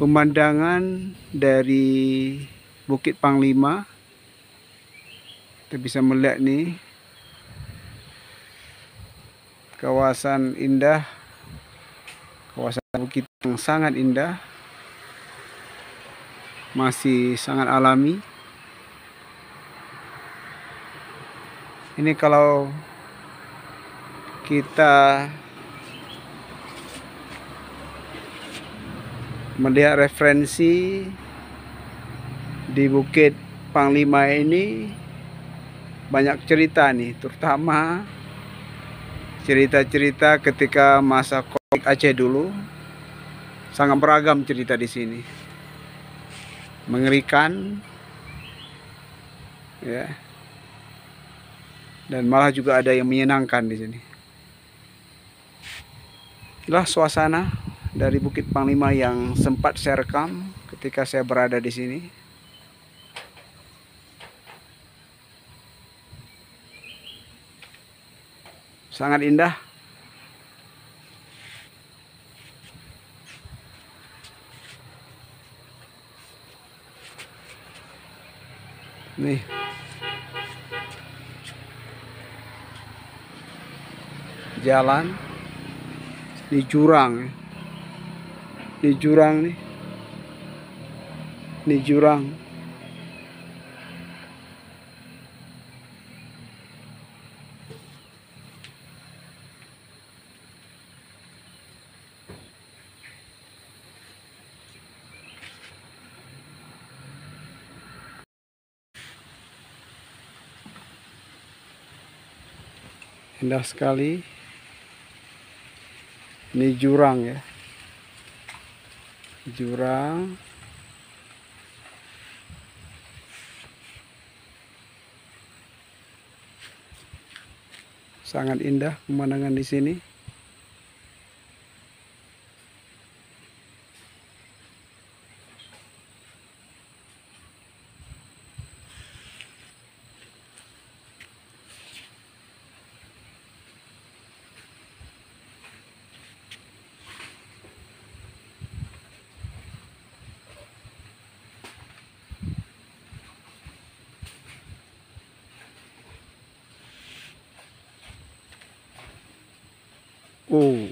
Pemandangan dari Bukit Panglima, kita bisa melihat nih kawasan indah, kawasan bukit yang sangat indah, masih sangat alami. Ini kalau kita melihat referensi di Bukit Panglima ini, banyak cerita nih, terutama cerita-cerita ketika masa konflik Aceh dulu. Sangat beragam cerita di sini, mengerikan, ya, dan malah juga ada yang menyenangkan di sini. Inilah suasana dari Bukit Panglima yang sempat saya rekam ketika saya berada di sini. Sangat indah. Nih. Jalan di jurang. Di jurang nih. Di jurang. Indah sekali. Ini jurang ya. Jurang. Sangat indah pemandangan di sini. Oh.